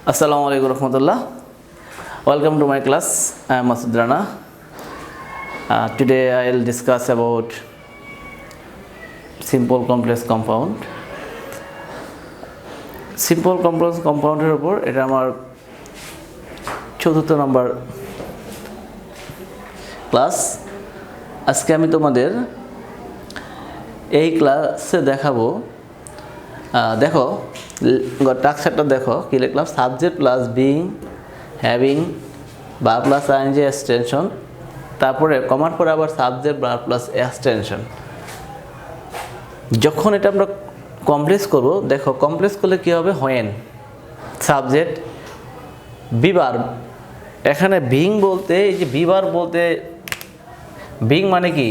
Assalamualaikum warahmatullah. Welcome to my class. I am Masud Rana. Today I will discuss about simple complex compound. Simple complex compound এর উপর এটা আমার চতুর্থ number class. আজকে আমি তোমাদের এই ক্লাসে দেখাবো দেখো টাক্সারটা দেখো কি লিখলাম, subject plus being having verb plus ING extension, তারপরে কমার পরে আবার সাবজেক্ট ভার্ব প্লাস এক্সটেনশন। যখন এটা আমরা কমপ্লেক্স করব, দেখো কমপ্লেক্স করলে কি হবে, হোয়েন সাবজেক্ট বিবার, এখানে বিং বলতে এই যে বিবার বলতে বিং মানে কি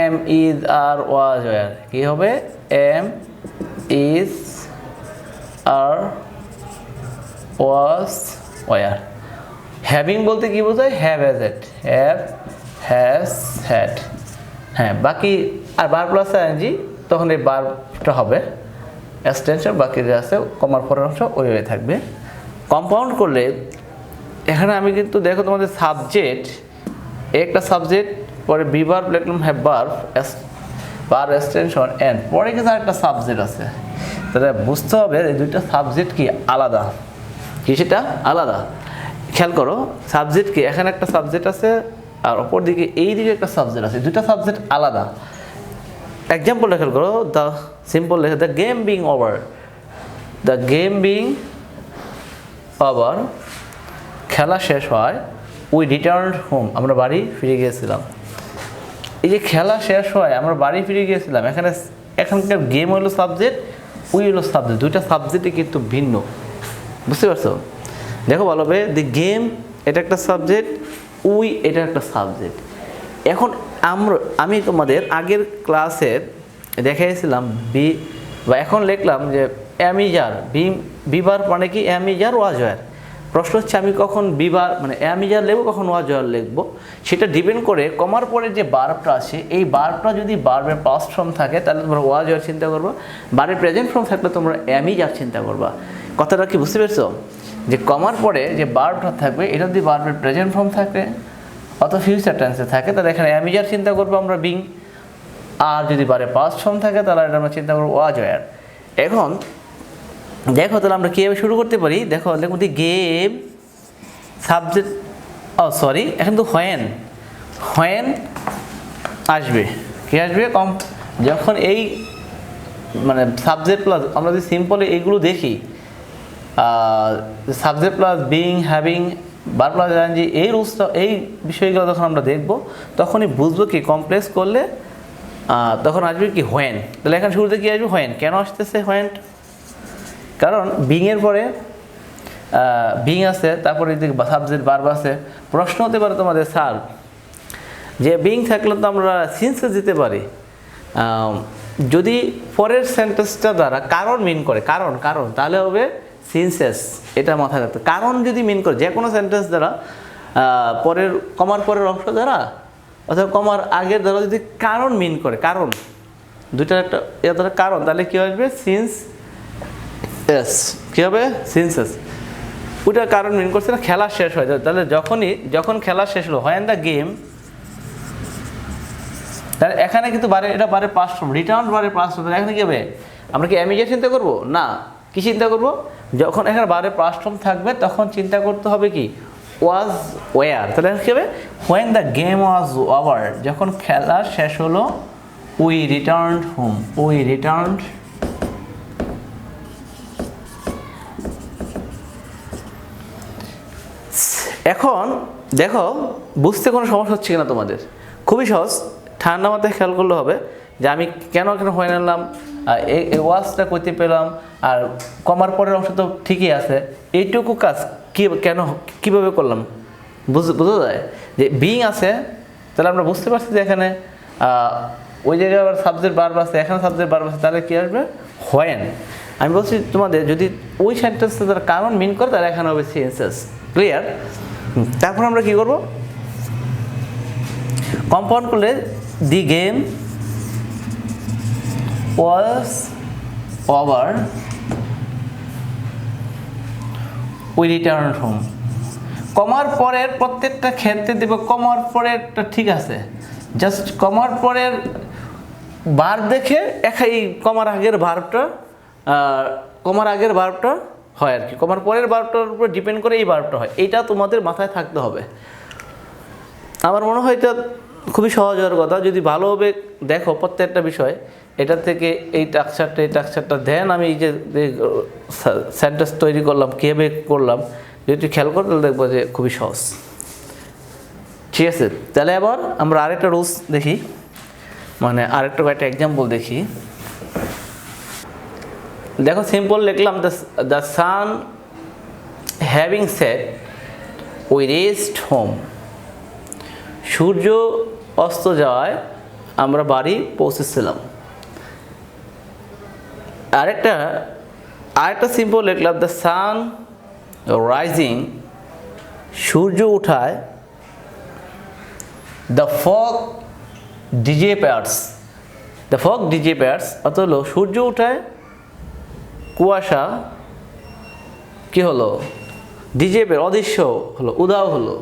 am is are was were, কি হবে am is are was where। having বলতে কি বোঝায়, have has it, have has had। হ্যাঁ, বাকি আর বার প্লাস আইএনজি, তখন এই বারটা হবে এক্সটেনশন, বাকি যে আছে কমার পরের অংশ ওই হয়ে থাকবে। কম্পাউন্ড করলে এখানে আমি কিন্তু দেখো তোমাদের সাবজেক্ট একটা সাবজেক্ট, পরে বি ভার্ব লিখলাম, হ্যাভ ভার্ব বার এক্সটেনশন এন্ড, পরে কিন্তু একটা সাবজেক্ট আছে। তাহলে বুঝতে হবে এই দুইটা সাবজেক্ট কি আলাদা, কি সেটা আলাদা। খেয়াল করো সাবজেক্ট কি, এখানে একটা সাবজেক্ট আছে আর অপর দিকে এই দিকে একটা সাবজেক্ট আছে, দুইটা সাবজেক্ট আলাদা। এক্সাম্পল খেয়াল করো, দ্য সিম্পল লেখা, the game being over, the game being over, খেলা শেষ হয়, উই রিটার্নড হোম, আমরা বাড়ি ফিরে গিয়েছিলাম। এই যে খেলা শেষ হয় আমরা বাড়ি ফিরে গিয়েছিলাম, এখানকার গেম হলো সাবজেক্ট, উই হলো সাবজেক্ট, দুইটা সাবজেক্টই কিন্তু ভিন্ন, বুঝতে পারছো? দেখো ভালো হবে, দি গেম এটা একটা সাবজেক্ট, উই এটা একটা সাবজেক্ট। এখন আমি তোমাদের আগের ক্লাসে দেখাইছিলাম বি বা এখন লিখলাম যে অ্যামিজার বিবার মানে কি অ্যামিজার ওয়াজয়ার। প্রশ্ন হচ্ছে আমি কখন বিবার মানে অ্যামিজার লিখবো, কখন ওয়াজয়ার লিখবো, সেটা ডিপেন্ড করে কমার পরে যে বার্বটা আছে, এই বার্বটা যদি বার্বের পাস্ট ফর্ম থাকে তাহলে তোমরা ওয়াজয়ার চিন্তা করবা, বার্বের প্রেজেন্ট ফর্ম থাকলে তোমরা অ্যামিজার চিন্তা করবা। কথাটা কি বুঝতে পেরেছো? যে কমার পরে যে বার্বটা থাকবে এটা যদি বার্বের প্রেজেন্ট ফর্ম থাকে অথবা ফিউচার টেন্সে থাকে তাহলে এখানে অ্যামিজার চিন্তা করবো আমরা বিং, আর যদি বার্বের পাস্ট ফর্ম থাকে তাহলে এটা আমরা চিন্তা করবো ওয়াজয়ার। এখন দেখো তাহলে আমরা কীভাবে শুরু করতে পারি, দেখো দেখো দি গেম সাবজেক্ট সরি এখন তো হোয়েন আসবে, কি আসবে যখন এই মানে সাবজেক্ট প্লাস আমরা যদি সিম্পলি এইগুলো দেখি, সাবজেক্ট প্লাস বিং হ্যাভিং বার প্লাস আইএনজি এই রুলসটা এই বিষয়গুলো যখন আমরা দেখবো তখনই বুঝবো কি কমপ্লেক্স করলে তখন আসবে কি হোয়েন। তাহলে এখন শুরুতে কি আসবে হোয়েন, কেন আসতেছে হোয়েন, কারণ বিংয়ের পরে বিং আছে, তারপরে সাবজেক্ট ভার্ব আছে। প্রশ্ন হতে পারে তোমাদের স্যার যে বিং থাকলে তো আমরা সিন্সেস দিতে পারি, যদি পরের সেন্টেন্সটা দ্বারা কারণ মিন করে, কারণ তাহলে হবে সিন্সেস, এটা মাথায় রাখতে। কারণ যদি মিন করে যে কোনো সেন্টেন্স দ্বারা পরের কমার পরের অংশ দ্বারা অথবা কমার আগের দ্বারা যদি কারণ মিন করে, কারণ দুইটার একটা এর দ্বারা কারণ, তাহলে কী আসবে সিন্স এস, কী হবে সিন্সেস। ওইটার কারণ মিন করছে না, খেলা শেষ হয়ে যায়। তাহলে যখন খেলা শেষ হলো হয় দ্য গেম, তাহলে এখানে কিন্তু এটা বারের পাস্ট ফর্ম, রিটার্ন বারের পাস্ট ফর্ম। এখানে কী হবে, আমরা কি অ্যামিজার চিন্তা করবো না, কি চিন্তা করব, যখন এখানে বারের পাস্ট ফর্ম থাকবে তখন চিন্তা করতে হবে কি ওয়াজ ওয়ার। তাহলে কী হবে when the game was over, যখন খেলা শেষ হলো, we returned home, we returned. এখন দেখো বুঝতে কোনো সমস্যা হচ্ছে কিনা তোমাদের, খুবই সহজ, ঠান্ডা মাথায় খেয়াল করলে হবে যে আমি কেন এখানে হয়ে নিলাম, এই ওয়াজটা করতে পেলাম, আর কমার পরের অংশ তো ঠিকই আছে, এইটুকু কাজ কীভাবে করলাম বোঝা যায় যে বিং আছে। তাহলে আমরা বুঝতে পারছি যে এখানে ওই জায়গায় আবার সাবজেক্ট ভার্ব আছে, এখানে সাবজেক্ট ভার্ব আছে, তাহলে কী আসবে হোয়েন। আমি বলছি তোমাদের যদি ওই সেন্টেন্সটা তার কারণ মিন করে তাহলে এখানে হবে সেন্সেস, ক্লিয়ার? তারপর আমরা কি করব, কম্পাউন্ড করলে the game was over we return home. কমার পরের প্রত্যেকটা ক্ষেত্রে দেব কমার পরেরটা ঠিক আছে, জাস্ট কমার পরের ভার্ব দেখে এই কমার আগের ভার্বটা হয় আর কি, কমার পরের ভার্বটার উপর ডিপেন্ড করে এই ভার্বটা হয়, এইটা তোমাদের মাথায় থাকতে হবে। আমার মনে হয় এটা খুবই সহজ হওয়ার কথা, যদি ভালোভাবে দেখো প্রত্যেকটা বিষয়, এটা থেকে এই টাকচারটা দেন আমি এই যে সেন্টেন্স তৈরি করলাম কীভাবে করলাম, যদি খেয়াল করো তাহলে দেখবো যে খুবই সহজ। ঠিক আছে, তাহলে এবার আমরা আরেকটা রুলস দেখি, মানে আরেকটা কয়েকটা এক্সাম্পল দেখি। দেখো সিম্পল লিখলাম, the sun having set we rest home. সূর্য অস্ত যাওয়ায় আমরা বাড়ি পৌঁছেছিলাম। আরেকটা সিম্পল লিখলাম, দ্য সান রাইজিং। সূর্য উঠায় the fog disappears. The fog disappears অর্থ হলো সূর্য উঠায় কুয়াশা কি হলো, ডিজেপের অদৃশ্য হলো, উধাও হলো।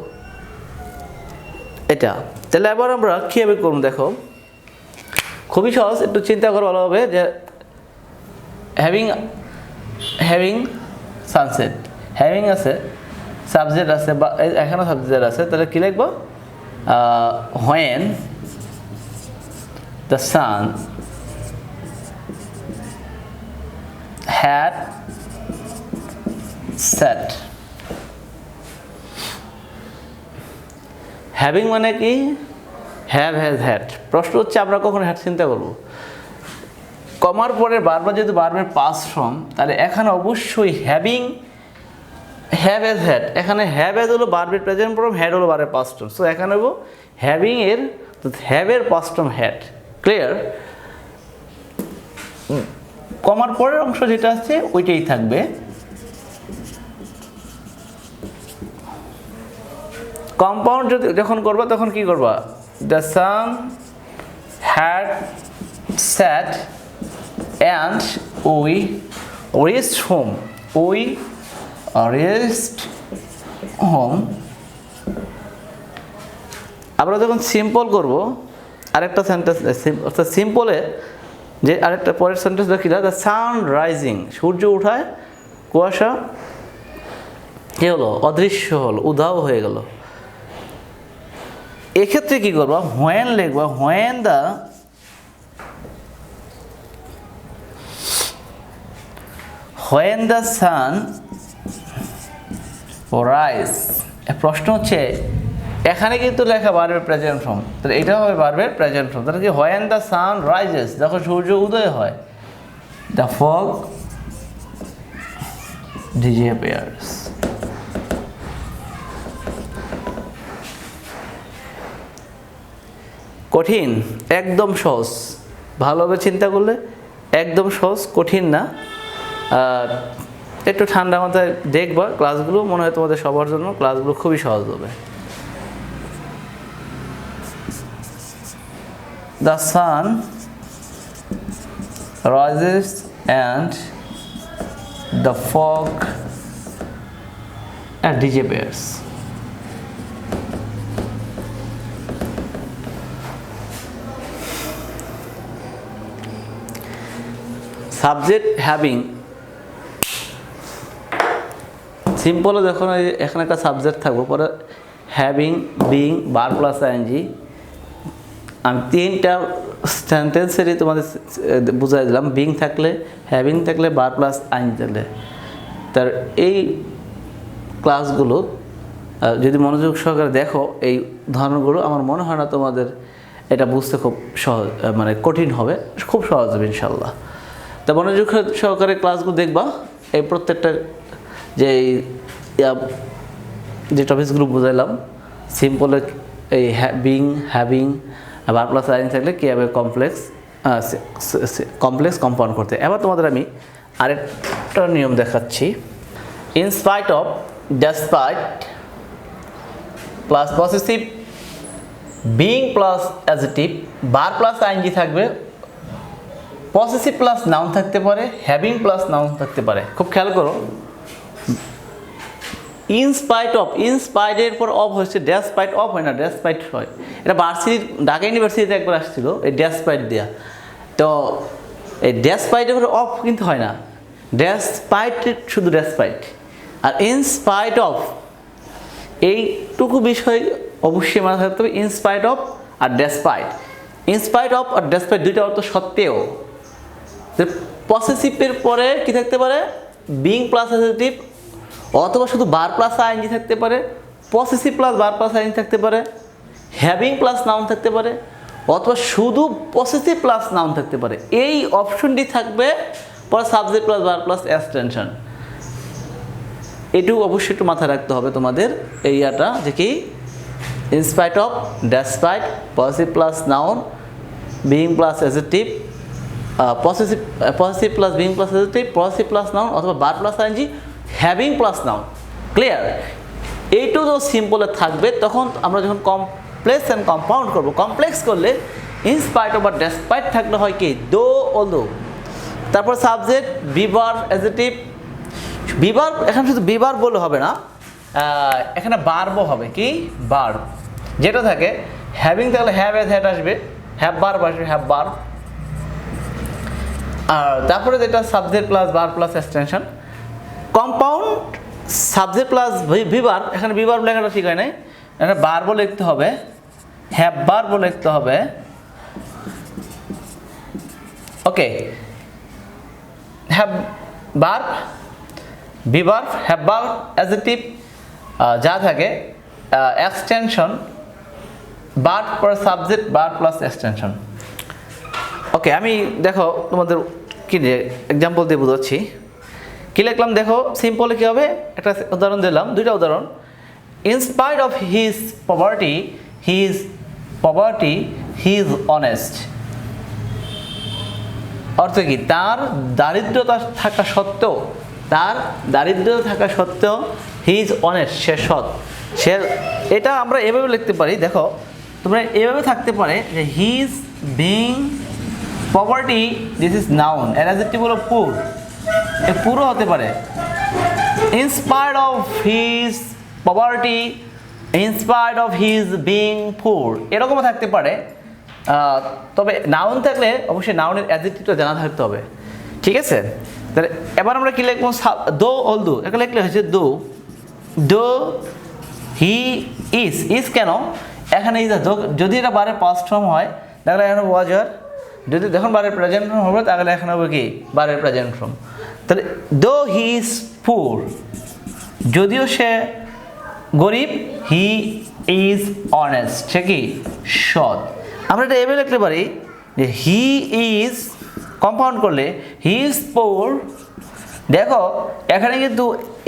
এটা তাহলে এবার আমরা কীভাবে করুন, দেখো খুবই সহজ, একটু চিন্তা করো ভালোভাবে। যে হ্যাভিং সানসেট, হ্যাভিং আছে, সাবজেক্ট আছে, বা এখানে সাবজেক্ট আছে, তাহলে কী লিখবো, when the sun had set. Having মানে কি, হ্যাভ, হ্যাজ, হ্যাড। প্রশ্ন হচ্ছে আমরা কখন হ্যাড চিন্তা করবো, কমার পরে বারবার যদি বারবার পাস্ট ফর্ম, তাহলে এখানে অবশ্যই হ্যাভিং, হ্যাভ এজ হ্যাড। এখানে হ্যাভ এজ হলো বারবার প্রেজেন্ট ফর্ম, হ্যাড হলো বারবার পাস্ট ফর্ম। সো এখানে হবো হ্যাভিং এর, হ্যাভের পাস্ট ফর্ম হ্যাড। ক্লিয়ার? কমার পরের অংশ যেটা আছে ওইটাই থাকবে। কম্পাউন্ড যখন করবা তখন কি করবা, the sun had set and we rest home. We rest home. আমরা যখন সিম্পল করব, আরেকটা সেন্টেন্স অর্থাৎ সিম্পলে যে আরেকটা পরের সেন্টেন্স দেখি, দ্য সান রাইজিং। সূর্য উঠায় কুয়াশা কি হলো, অদৃশ্য হলো, উধাও হয়ে গেল। এক্ষেত্রে কি করবা, হোয়েন লিখবা, হোয়েন দ্য সান রাইজ। প্রশ্ন হচ্ছে এখানে কিন্তু লেখা বারবার প্রেজেন্ট ফর্ম, তাহলে এটা হবে বারবার প্রেজেন্ট ফর্ম। তাহলে কি, হোয়েন দ্য সান রাইজেস, যখন সূর্য উদয় হয়, দ্য ফগ ডিসঅ্যাপিয়ার্স। কঠিন? একদম সহজ, ভালোভাবে চিন্তা করলে একদম সহজ, কঠিন না। আর একটু ঠান্ডা মাথায় দেখবা ক্লাসগুলো, মনে হয় তোমাদের সবার জন্য ক্লাসগুলো খুবই সহজ হবে। The sun rises and the fog disappears. Subject having, সিম্পলে যখন এখানে একটা সাবজেক্ট থাকবো, পরে হ্যাভিং, বিং, বার প্লাস আইএনজি। আমি তিনটা সেন্টেন্সেরই তোমাদের বুঝাই দিলাম, বিং থাকলে, হ্যাভিং থাকলে, বার প্লাস আইন থাকলে। তার এই ক্লাসগুলো যদি মনোযোগ সহকারে দেখো, এই ধরনগুলো, আমার মনে হয় না তোমাদের এটা বুঝতে খুব সহজ, মানে কঠিন হবে, খুব সহজ হবে ইনশাল্লাহ। তা মনোযোগ সহকারে ক্লাসগুলো দেখবা, এই প্রত্যেকটা যে টপিকসগুলো বুঝাইলাম, সিম্পলে এই বিং, হ্যাভিং, বার প্লাস আইন থাকলে কীভাবে কমপ্লেক্স কম্পাউন্ড করতে। এবার তোমাদের আমি আরেকটা নিয়ম দেখাচ্ছি। In spite of, despite plus possessive, being plus adjective, বার প্লাস আইনজি থাকবে, পসেসিভ প্লাস নাউন থাকতে পারে, হ্যাভিং প্লাস নাউন থাকতে পারে। খুব খেয়াল করো, ইনস্পাইটের পর অফ হচ্ছে ডেসপাইট অফ হয় না ডেসপাইট হয়। এটা ভার্সিটি ঢাকা ইউনিভার্সিটিতে একবার আসছিল এই ডেসপাইট দেওয়া। তো এই ডেসপাইটের পর অফ কিন্তু হয় না, ডেসপাইট শুধু ডেসপাইট। আর ইনস্পাইট অফ এইটুকু বিষয় অবশ্যই মাথায় রাখতে হবে, ইনস্পাইট অফ আর ডেসপাইট। ইনস্পাইট অফ আর ডেসপাইট দুইটা অর্থ সত্ত্বেও। পসেসিভের পরে কি থাকতে পারে, বিং প্লাস অ্যাডজেক্টিভ অথবা শুধু বার প্লাস আইএনজি থাকতে পারে, পসেসিভ প্লাস বার প্লাস আইএনজি থাকতে পারে, হ্যাভিং প্লাস নাউন থাকতে পারে, অথবা শুধু পসেসিভ প্লাস নাউন থাকতে পারে। এই অপশনটি থাকবে পরে সাবজেক্ট প্লাস বার প্লাস এক্সটেনশন। এটুকু অবশ্যই একটু মাথায় রাখতে হবে তোমাদের এই ইয়াটা, যে কি in spite of, despite, possessive plus noun, being plus adjective, possessive plus being plus adjective, possessive plus noun অথবা বার plus I N G, having plus noun. Clear? এইটু তো সিম্পলে থাকবে। তখন আমরা যখন কমপ্লেক্স অ্যান্ড কম্পাউন্ড করবো, কমপ্লেক্স করলে ইনস্পাইট অফ বা ডেসপাইট থাকলে হয় কি দো অলদো। তারপর সাবজেক্ট, বিভার, অ্যাডজেক্টিভ। বিভার এখানে শুধু বিভার বলে হবে না, এখানে বার্বও হবে। কি বার্ব যেটা থাকে, হ্যাভিং থাকলে হ্যাভ এজ হ্যাট আসবে, হ্যাভ বার্ব আসবে, হ্যাভ বার্ব। আর তারপরে যেটা সাবজেক্ট প্লাস বার plus extension. Compound subject plus ভিভার, এখানে ভিভার লেখাটা ঠিক হয় নাই, এখানে বার্বও লিখতে হবে, হ্যাভ বার্বও লিখতে হবে। ওকে, হ্যাভ বার্ব, ভিভার, হ্যাভ বার্ব, অ্যাডজেক্টিভ যা থাকে, এক্সটেনশন, বার পর সাবজেক্ট, বার প্লাস এক্সটেনশন। ওকে, আমি দেখো তোমাদের কি এক্সাম্পল দিয়ে বোঝাচ্ছি। কী লিখলাম দেখো, সিম্পলে কী হবে, একটা উদাহরণ দিলাম, দুইটা উদাহরণ। In spite of his poverty he is honest. অর্থ কি, তার দারিদ্রতা থাকা সত্ত্বেও, হি ইজ অনেস্ট, সে সৎ। সে, এটা আমরা এভাবে লিখতে পারি, দেখো তোমরা এভাবে থাকতে পারে যে he is being poverty, this is noun, এর অ্যাডজেক্টিভ হলো পুর, এ পুরো হতে পারে। Inspired of his poverty, inspired of his being পুর, এরকমও থাকতে পারে। তবে নাউন থাকলে অবশ্যই নাউনের অ্যাডজেক্টিভটা জানা থাকতে হবে। ঠিক আছে, তাহলে এবার আমরা কি লিখবো, দো অল দো, এখানে লিখলে হচ্ছে দো হি ইজ কেন এখানে ইজ, যদি এটা বারের পাস্ট ফর্ম হয় তাহলে এখানে ওয়াজ আর, যদি যখন বারের প্রেজেন্ট ফর্ম হবে তাহলে এখানে হবে কি বারের প্রেজেন্ট ফর্ম। তাহলে দো হি ইজ পুর, যদিও সে গরিব, হি ইজ অনেস্ট, সে কি সৎ। আমরা এটা এভাবে লিখতে পারি যে হি ইজ, কম্পাউন্ড করলে হি ইজ পুর। দেখো এখানে কিন্তু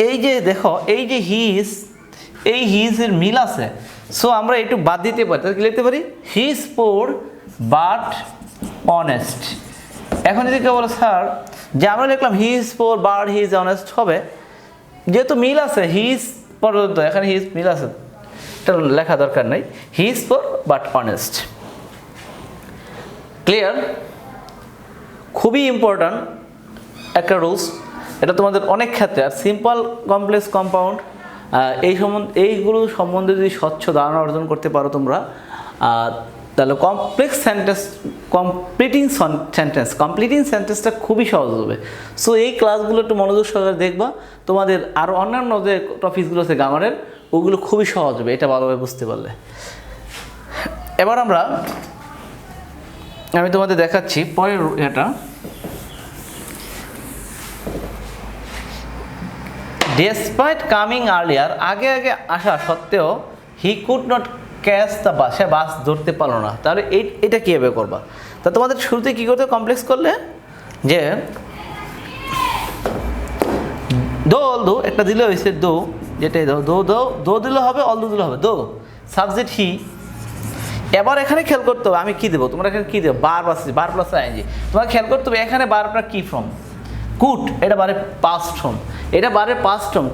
এই যে দেখো এই যে হি ইজের মিল আছে, সো আমরা একটু বাদ দিতে পারি, তাহলে কি লিখতে পারি, হি ইজ পুর বাট অনেস্ট। এখন যদি কেউ বলো স্যার যে আমরা লিখলাম হি ইজ পুর বাট হি ইজ অনেস্ট, হবে যেহেতু মিল আছে, হি ইজ পর্যন্ত এখানে হি ইজ মিল আছে, এটা লেখা দরকার নেই, হি ইজ পুর বাট অনেস্ট। ক্লিয়ার? খুবই ইম্পর্ট্যান্ট একটা রুলস, এটা তোমাদের অনেক ক্ষেত্রে। আর সিম্পল, কমপ্লেক্স, কম্পাউন্ড এইগুলো সম্বন্ধে যদি স্বচ্ছ ধারণা অর্জন করতে পারো তোমরা, তাহলে কমপ্লেক্স সেন্টেন্স, কমপ্লিটিং সেন্টেন্সটা খুবই সহজ হবে। সো এই ক্লাসগুলো একটু মনোযোগ সহকারে দেখবা, তোমাদের আরও অন্যান্য যে টপিকসগুলো আছে গ্রামারের, ওগুলো খুবই সহজ হবে এটা ভালোভাবে বুঝতে পারলে। এবার আমি তোমাদের দেখাচ্ছি পরের এটা, ডেসপাইট কামিং আর্লিয়ার, আগে আসা সত্ত্বেও he could not catch the bus, সে বাস ধরতে পারলো না। তাহলে এটা কীভাবে করবা, তা তোমাদের শুরুতে কী করতে, কমপ্লেক্স করলে যে দো অল দো একটা দিলে হয়েছে, দো যেটাই দো দিলে হবে, অল দো দিলে হবে, দো সাবজেক্ট হি। এবার এখানে খেয়াল করতে হবে আমি কী দেবো, তোমরা এখানে কী দেবো, বার প্লাস আইএনজি। তোমাকে খেয়াল করতে হবে এখানে বারটা কী ফর্ম, কুড, এটা বারের পাস্ট ফর্ম, এটা বারের পাস্ট ফর্ম,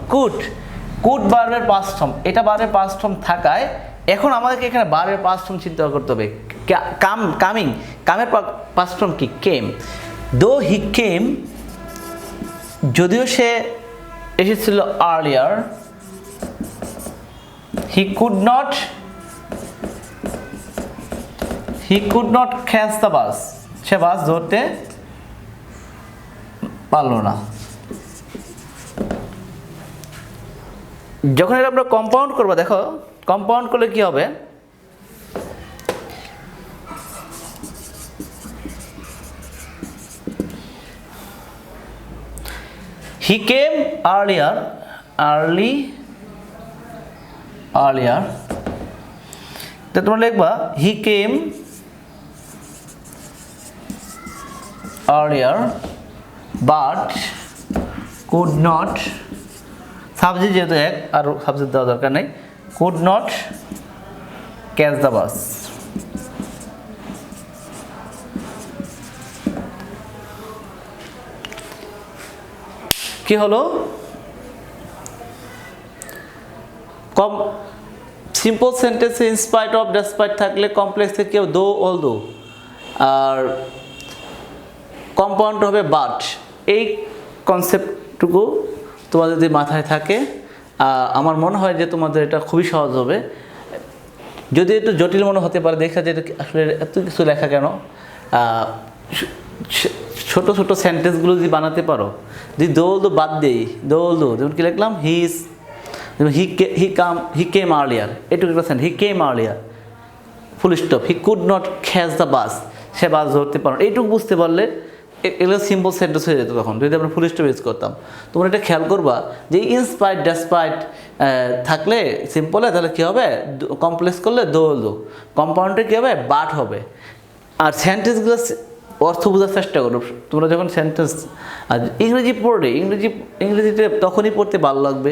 কুড বারের পাস্ট ফর্ম, এটা বারের পাস্ট ফর্ম থাকায় এখন আমাদেরকে এখানে বারের পাস্ট ফর্ম চিন্তা করতে হবে। কামের পাস্ট ফর্ম কি, কেম। দো হি কেম, যদিও সে এসেছিল earlier, he could not catch the bus, সে বাস ধরতে পারলো না। যখন এটা আমরা কম্পাউন্ড করবো, দেখো কম্পাউন্ড করলে কি হবে, he came earlier তো তোমরা লিখবা he came earlier but could not, subject যেহেতু এক আর সাবজেক্ট দেওয়া দরকার নেই, could not catch the bus। কি হলো, সিম্পল সেন্টেন্সে ইনস্পাইট অফ ডেসপাইট থাকলে কমপ্লেক্সে কেউ দো অল দো, আর কম্পাউন্ড হবে বাট। এই কনসেপ্টটুকু তোমাদের যদি মাথায় থাকে, আমার মনে হয় যে তোমাদের এটা খুবই সহজ হবে। যদি একটু জটিল মনে হতে পারে, দেখা যায় আসলে এত কিছু লেখা কেন, ছোট ছোট সেন্টেন্সগুলো যদি বানাতে পারো, যদি দোল দো বাদ দেই, দোল দো, যেমন কি লিখলাম হি কেম আর্লিয়ার, এটুকু একটা sentence, he came earlier full stop, he could not catch the bus, সে বাস ধরতে পারো, এইটুকু বুঝতে পারলে এগুলো সিম্পল সেন্টেন্স হয়ে যেত। তখন যদি আমরা ফুল স্টপ ইউজ করতাম, তোমরা এটা খেয়াল করবা যে ইনস্পাইট ডেসপাইট থাকলে সিম্পলে, তাহলে কী হবে, কমপ্লেক্স করলে দোল দো, কম্পাউন্ডে কী হবে, বাট হবে। আর সেন্টেন্সগুলো অর্থ বোঝার চেষ্টা করো তোমরা যখন সেন্টেন্স। আর ইংরেজি পড়লে ইংরেজিতে তখনই পড়তে ভালো লাগবে,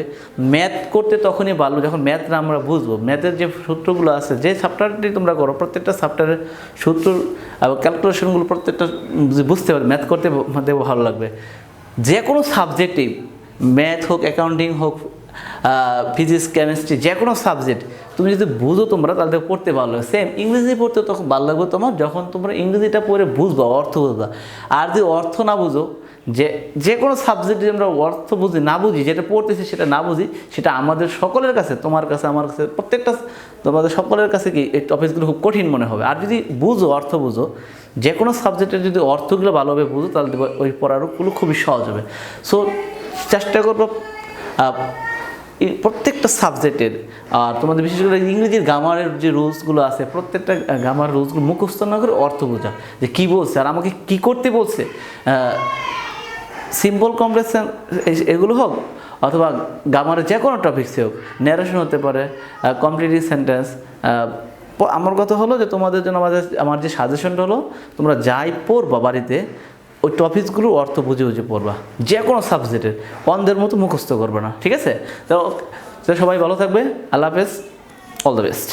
ম্যাথ করতে তখনই ভালো যখন ম্যাথটা আমরা বুঝবো। ম্যাথের যে সূত্রগুলো আছে, যে চ্যাপ্টারটি তোমরা করো, প্রত্যেকটা চ্যাপ্টারের সূত্র এবং ক্যালকুলেশনগুলো প্রত্যেকটা বুঝতে পারবে, ম্যাথ করতে ভালো লাগবে। যে কোনো সাবজেক্টেই, ম্যাথ হোক, অ্যাকাউন্টিং হোক, ফিজিক্স, কেমিস্ট্রি, যে কোনো সাবজেক্ট তুমি যদি বুঝো তোমরা, তাহলে পড়তে ভালো লাগে। সেম ইংরেজি পড়তে তখন ভালো লাগবে তোমার যখন তোমরা ইংরেজিটা পড়ে বুঝবা, অর্থ বুঝবা। আর যদি অর্থ না বুঝো, যে কোনো সাবজেক্ট যদি আমরা অর্থ বুঝি না বুঝি, যেটা পড়তেছি সেটা না বুঝি, সেটা আমাদের সকলের কাছে, তোমার কাছে, আমার কাছে, প্রত্যেকটা তোমাদের সকলের কাছে কি এই টপিকগুলো খুব কঠিন মনে হবে। আর যদি বুঝো, অর্থ বুঝো, যে কোনো সাবজেক্টের যদি অর্থগুলো ভালোভাবে বুঝো, তাহলে ওই পড়ারগুলো খুবই সহজ হবে। সো চেষ্টা করবো প্রত্যেকটা সাবজেক্টের, আর তোমাদের বিশেষ করে ইংরেজির গ্রামারের যে রুলসগুলো আছে, প্রত্যেকটা গ্রামার রুলসগুলো মুখস্থ না করে অর্থ বোঝা, যে কী বলছে আর আমাকে কী করতে বলছে। সিম্পল কমপ্লেক্স এগুলো হোক, অথবা গ্রামারের যে কোনো টপিক্সে হোক, ন্যারেশন হতে পারে, কমপ্লিটিভ সেন্টেন্স। আমার কথা হলো যে তোমাদের জন্য আমার যে সাজেশনটা হলো, তোমরা যাই পড়বা বাড়িতে, ওই টপিকসগুলোর অর্থ বুঝে বুঝে পড়বা, যে কোনো সাবজেক্টের, অন্ধের মতো মুখস্থ করবে না, ঠিক আছে? তো সবাই ভালো থাকবে, আল্লাহ হাফেজ, অল দ্য বেস্ট।